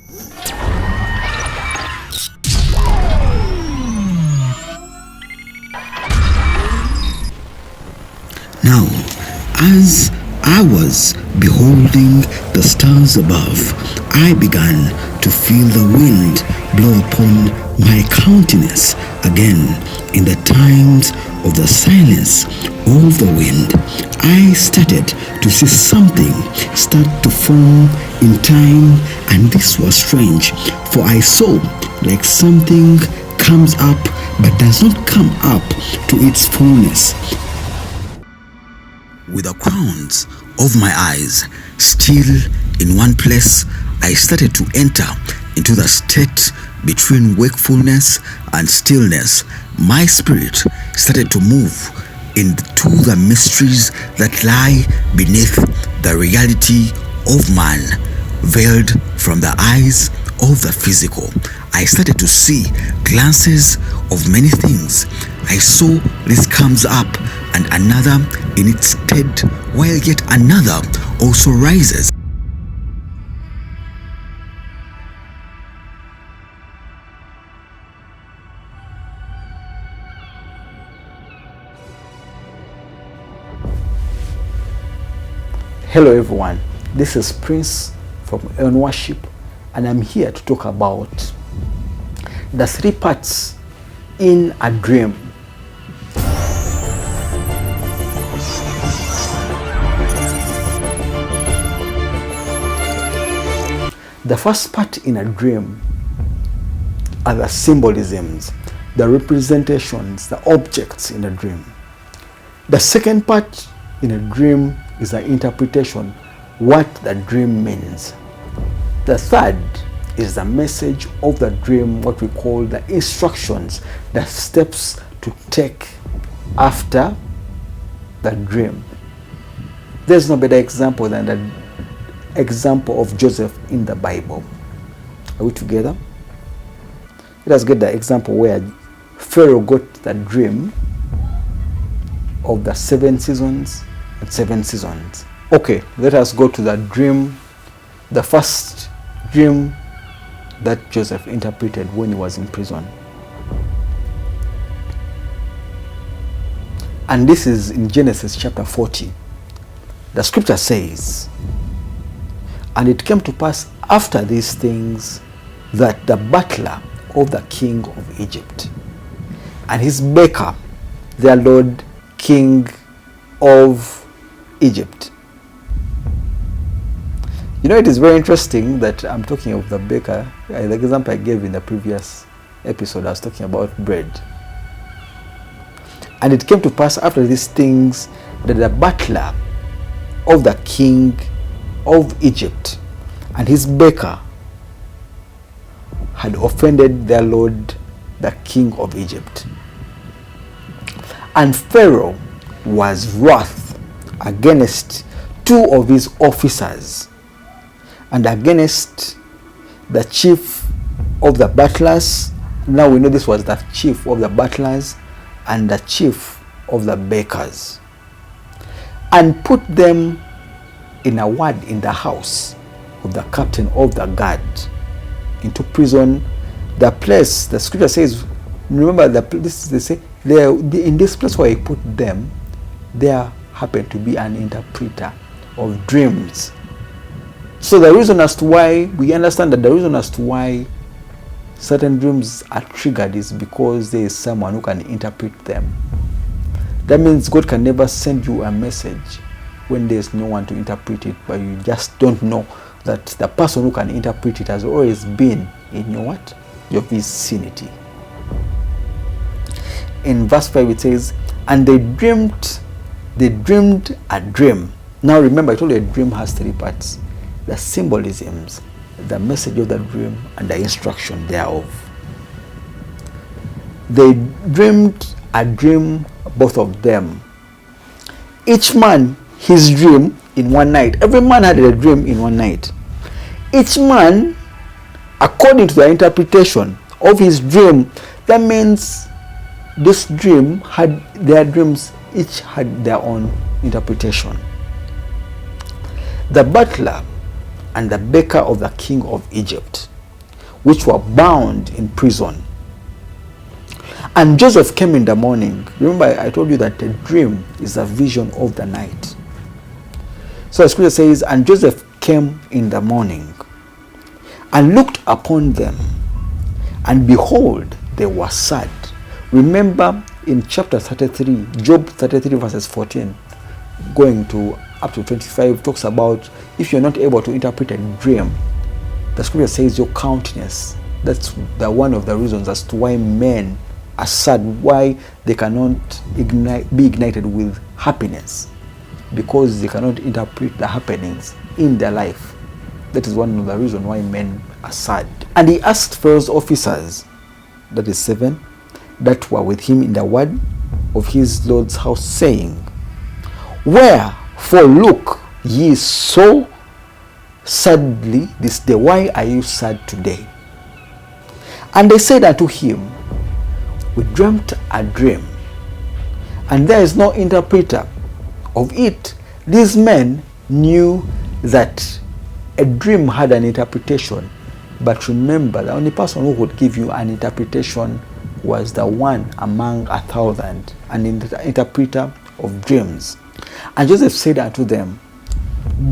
Now, as I was beholding the stars above, I began to feel the wind blow upon my countenance again. In the times of the silence of the wind, I started to see something start to form in time, and this was strange, for I saw like something comes up but does not come up to its fullness. With the crowns of my eyes still in one place, I started to enter into the state between wakefulness and stillness. My spirit started to move into the mysteries that lie beneath the reality of man, veiled from the eyes of the physical. I started to see glances of many things. I saw this comes up and another in its stead, while yet another also rises. Hello everyone, this is Prince from Eon Worship, and I'm here to talk about the 3 parts in a dream. The first part in a dream are the symbolisms, the representations, the objects in a dream. The second part in a dream is the interpretation, what the dream means. The third is the message of the dream, what we call the instructions, the steps to take after the dream. There's no better example than the example of Joseph in the Bible. Are we together? Let us get the example where Pharaoh got the dream of the 7 seasons and 7 seasons. Okay, let us go to the dream, the first dream that Joseph interpreted when he was in prison. And this is in Genesis chapter 40. The scripture says, "And it came to pass after these things that the butler of the king of Egypt and his baker, their lord king of Egypt." You know, it is very interesting that I'm talking of the baker. The example I gave in the previous episode, I was talking about bread. "And it came to pass after these things that the butler of the king of Egypt and his baker had offended their lord, the king of Egypt. And Pharaoh was wroth against 2 of his officers and against the chief of the butlers." Now we know this was the chief of the butlers and the chief of the bakers, "and put them in a ward in the house of the captain of the guard into prison, the place," the scripture says, remember this, they say, in this place where he put them, there happened to be an interpreter of dreams. So the reason as to why, we understand that the reason as to why certain dreams are triggered is because there is someone who can interpret them. That means God can never send you a message when there's no one to interpret it, but you just don't know that the person who can interpret it has always been in your what? Your vicinity. In verse 5 it says, "And they dreamed a dream." Now remember, I told you a dream has 3 parts: the symbolisms, the message of the dream, and the instruction thereof. They dreamed a dream, both of them. Each man his dream in one night. Every man had a dream in one night. Each man, according to the interpretation of his dream, that means this dream had their dreams, each had their own interpretation. The butler and the baker of the king of Egypt which were bound in prison. And Joseph came in the morning. Remember, I told you that a dream is a vision of the night. So the scripture says, and Joseph came in the morning and looked upon them, and behold, they were sad. Remember in chapter 33, Job 33 verses 14, going to up to 25, talks about if you're not able to interpret a dream, the scripture says your countenance. That's one of the reasons as to why men are sad, why they cannot be ignited with happiness, because they cannot interpret the happenings in their life. That is one of the reasons why men are sad. And he asked Pharaoh's officers, that is 7, that were with him in the ward of his Lord's house, saying, wherefore look ye so sadly this day? Why are you sad today? And they said unto him, we dreamt a dream, and there is no interpreter of it. These men knew that a dream had an interpretation, but remember, the only person who could give you an interpretation was the one among 1,000, an interpreter of dreams. And Joseph said unto them,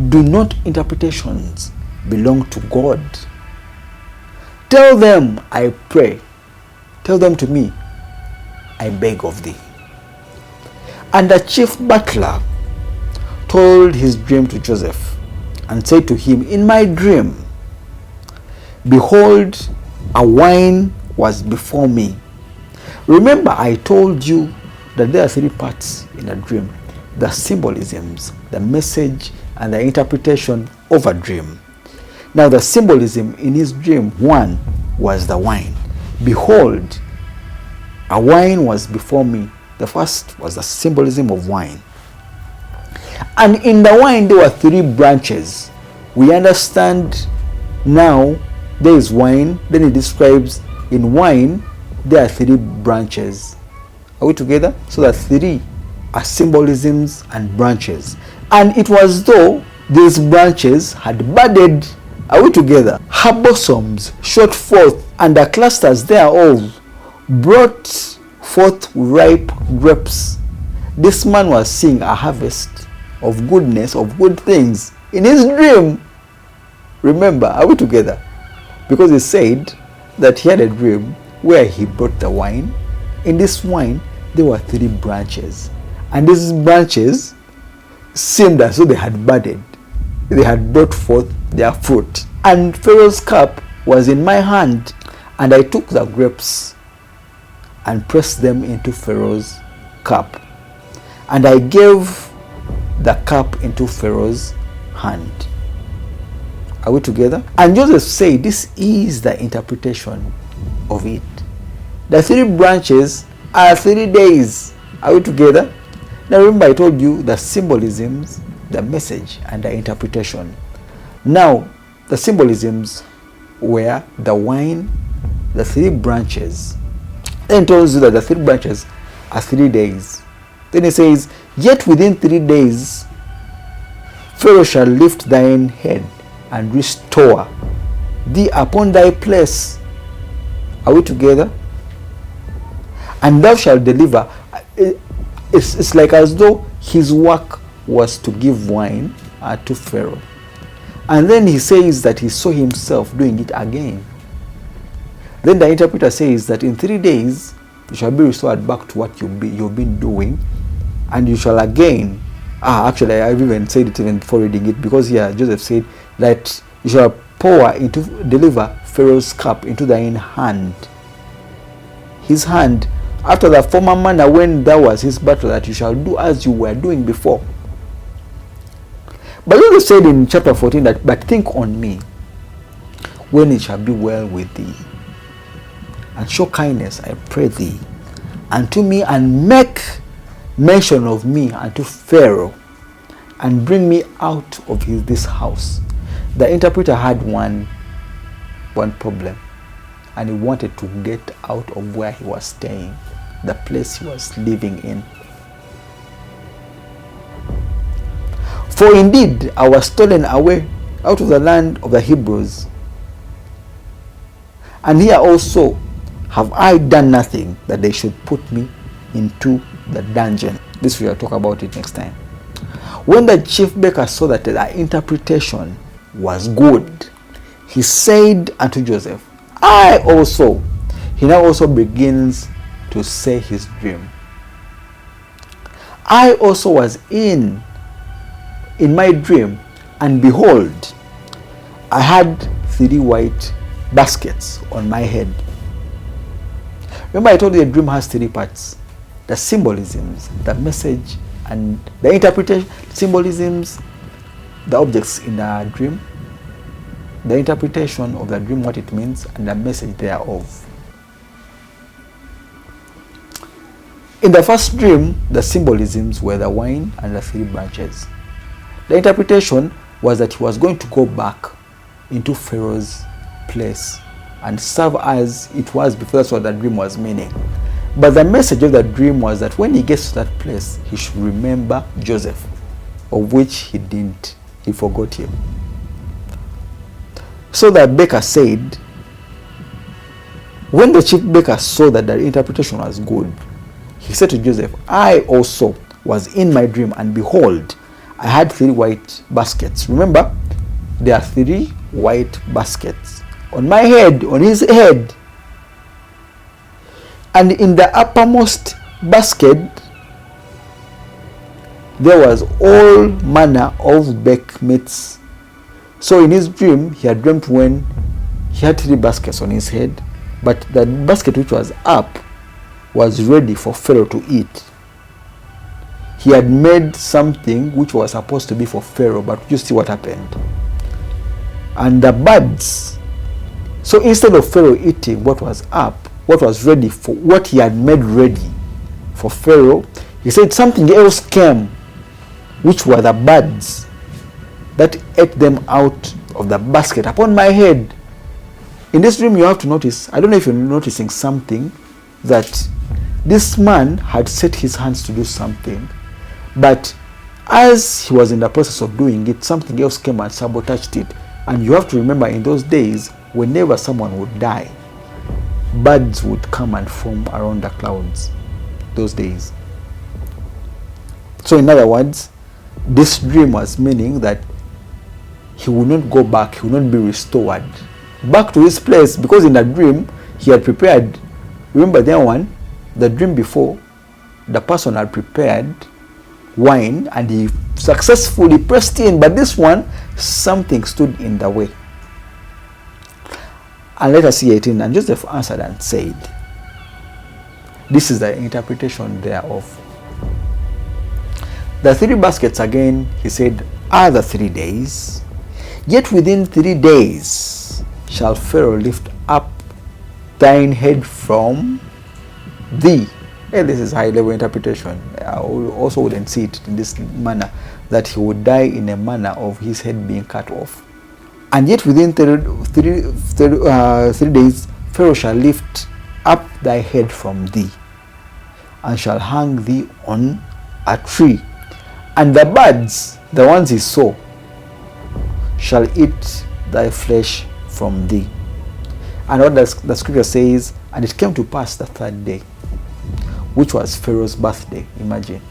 do not interpretations belong to God? Tell them, I pray. Tell them to me, I beg of thee. And the chief butler told his dream to Joseph, and said to him, in my dream, behold, a wine was before me. Remember, I told you that there are 3 parts in a dream: the symbolisms, the message, and the interpretation of a dream. Now the symbolism in his dream, 1 was the wine. Behold, a wine was before me. The first was the symbolism of wine. And in the wine there were 3 branches. We understand now there is wine. Then it describes in wine there are 3 branches. Are we together? So that 3 are symbolisms and branches. And it was though these branches had budded. Are we together? Her bosoms shot forth, and the clusters thereof brought forth ripe grapes. This man was seeing a harvest of goodness, of good things in his dream. Remember, are we together? Because he said that he had a dream where he brought the wine. In this wine, there were 3 branches. And these branches seemed as though they had budded. They had brought forth their fruit. And Pharaoh's cup was in my hand, and I took the grapes and pressed them into Pharaoh's cup. And I gave the cup into Pharaoh's hand. Are we together? And Joseph said, this is the interpretation of it. The 3 branches are 3 days. Are we together? Now remember, I told you the symbolisms, the message, and the interpretation. Now, the symbolisms were the wine, the 3 branches. Then it tells you that the 3 branches are 3 days. Then he says, yet within 3 days, Pharaoh shall lift thine head and restore thee upon thy place. Are we together? And thou shalt deliver. It's like as though his work was to give wine to Pharaoh. And then he says that he saw himself doing it again. Then the interpreter says that in 3 days you shall be restored back to what you've been doing, and you shall again, actually I've even said it even before reading it, because here Joseph said that you shall deliver Pharaoh's cup into thine hand. His hand, after the former manner when there was his battle, that you shall do as you were doing before. But Joseph said in chapter 14 that, but think on me when it shall be well with thee, and show kindness, I pray thee, unto me, and make mention of me unto Pharaoh, and bring me out of this house. The interpreter had one problem, and he wanted to get out of where he was staying, the place he was living in. For indeed I was stolen away out of the land of the Hebrews, And here also have I done nothing that they should put me into the dungeon. This we will talk about it next time. When the chief baker saw that the interpretation was good, he said unto Joseph, I also. He now also begins to say his dream. I also was in my dream, and behold, I had 3 white baskets on my head. Remember I told you the dream has 3 parts. The symbolisms, the message, and the interpretation. Symbolisms, the objects in the dream, the interpretation of the dream, what it means, and the message thereof. In the first dream, the symbolisms were the wine and the 3 branches. The interpretation was that he was going to go back into Pharaoh's place and serve as it was before. That's what the dream was meaning. But the message of the dream was that when he gets to that place, he should remember Joseph, of which he didn't. He forgot him. So the baker said, when the chief baker saw that the interpretation was good, he said to Joseph, I also was in my dream, and behold, I had 3 white baskets. Remember, there are 3 white baskets on my head, on his head. And in the uppermost basket, there was all manner of baked meats. So in his dream, he had dreamt when he had 3 baskets on his head, but the basket which was up was ready for Pharaoh to eat. He had made something which was supposed to be for Pharaoh, but you see what happened. And the birds, so instead of Pharaoh eating what was up, what was ready for, what he had made ready for Pharaoh, he said something else came, which were the birds that ate them out of the basket upon my head. In this dream, you have to notice, I don't know if you're noticing something, that this man had set his hands to do something, but as he was in the process of doing it, something else came and sabotaged it. And you have to remember, in those days, whenever someone would die, birds would come and form around the clouds those days. So in other words, this dream was meaning that he would not go back, he would not be restored back to his place, because in the dream he had prepared. Remember the dream before, the person had prepared wine and he successfully pressed in, but this one, something stood in the way. And let us see 18. And Joseph answered and said, this is the interpretation thereof. The 3 baskets again, he said, are the 3 days. Yet within 3 days shall Pharaoh lift up thine head from thee. This is high level interpretation. I also wouldn't see it in this manner, that he would die in a manner of his head being cut off. And yet within 3 days Pharaoh shall lift up thy head from thee, and shall hang thee on a tree, and the birds, the ones he saw, shall eat thy flesh from thee. And what the scripture says, and it came to pass the 3rd day, which was Pharaoh's birthday, imagine,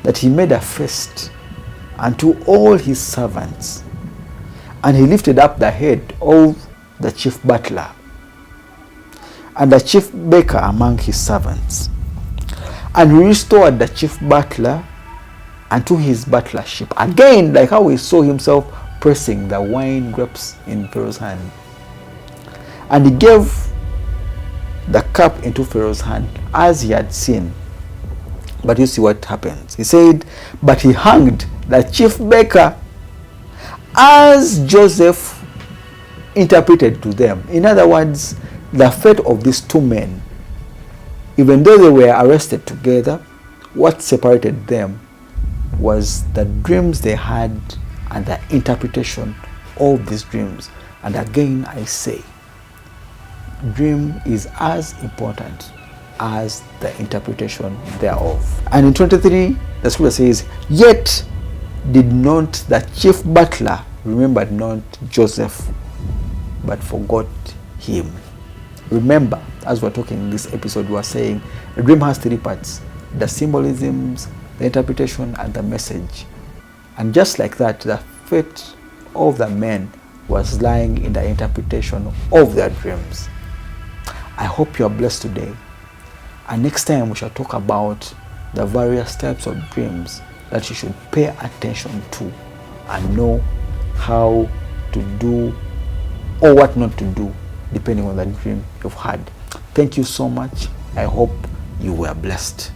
that he made a feast unto all his servants, and he lifted up the head of the chief butler and the chief baker among his servants, and he restored the chief butler unto his butlership. Again, like how we saw himself pressing the wine grapes in Pharaoh's hand. And he gave the cup into Pharaoh's hand as he had seen. But you see what happens. He said, but he hanged the chief baker as Joseph interpreted to them. In other words, the fate of these 2 men, even though they were arrested together, what separated them was the dreams they had and the interpretation of these dreams. And again I say, dream is as important as the interpretation thereof. And in 23, the scripture says, yet did not the chief butler remember not Joseph, but forgot him. Remember, as we're talking in this episode, we are saying a dream has three parts: the symbolisms, the interpretation, and the message. And just like that, the fate of the men was lying in the interpretation of their dreams. I hope you are blessed today. And next time we shall talk about the various types of dreams that you should pay attention to and know how to do or what not to do depending on the dream you've had. Thank you so much. I hope you were blessed.